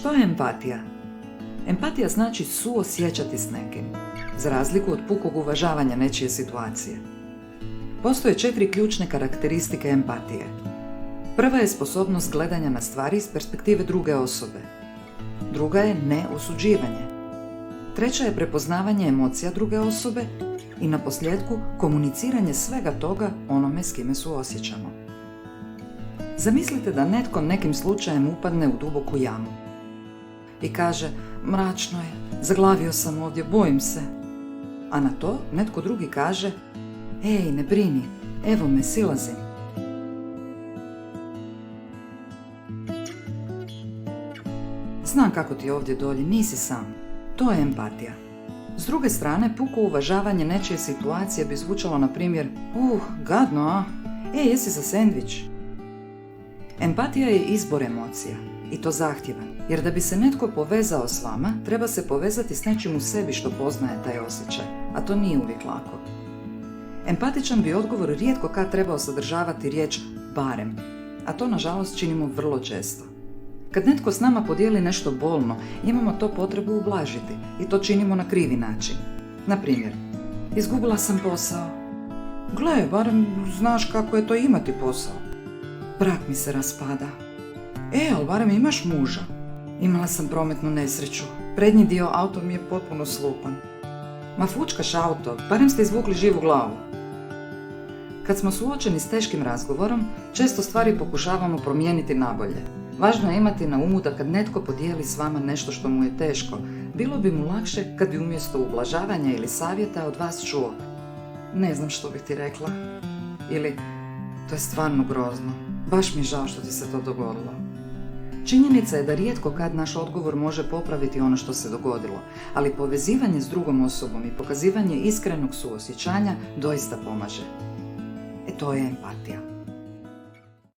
Što je empatija? Empatija znači suosjećati s nekim, za razliku od pukog uvažavanja nečije situacije. Postoje 4 ključne karakteristike empatije. Prva je sposobnost gledanja na stvari iz perspektive druge osobe. Druga je neosuđivanje. Treća je prepoznavanje emocija druge osobe i na posljedku komuniciranje svega toga onome s kime suosjećamo. Zamislite da netko nekim slučajem upadne u duboku jamu i kaže: mračno je, zaglavio sam ovdje, bojim se. A na to netko drugi kaže: ej, ne brini, evo me, silazim. Znam kako ti ovdje dolje, nisi sam. To je empatija. S druge strane, puko uvažavanje nečije situacije bi zvučalo na primjer: gadno, a? Jesi za sendvič? Empatija je izbor emocija, i to zahtjevan, jer da bi se netko povezao s vama, treba se povezati s nečim u sebi što poznaje taj osjećaj, a to nije uvijek lako. Empatičan bi odgovor rijetko kad trebao sadržavati riječ barem, a to nažalost činimo vrlo često. Kad netko s nama podijeli nešto bolno, imamo to potrebu ublažiti i to činimo na krivi način. Na primjer, izgubila sam posao. Gle, barem znaš kako je to imati posao. Brak mi se raspada. Ali barem imaš muža. Imala sam prometnu nesreću. Prednji dio auto mi je potpuno slupan. Ma fučkaš auto, barem ste izvukli živu glavu. Kad smo suočeni s teškim razgovorom, često stvari pokušavamo promijeniti nabolje. Važno je imati na umu da kad netko podijeli s vama nešto što mu je teško, bilo bi mu lakše kad bi umjesto ublažavanja ili savjeta od vas čuo: ne znam što bih ti rekla. Ili: to je stvarno grozno, baš mi je žao što ti se to dogodilo. Činjenica je da rijetko kad naš odgovor može popraviti ono što se dogodilo, ali povezivanje s drugom osobom i pokazivanje iskrenog suosjećanja doista pomaže. To je empatija.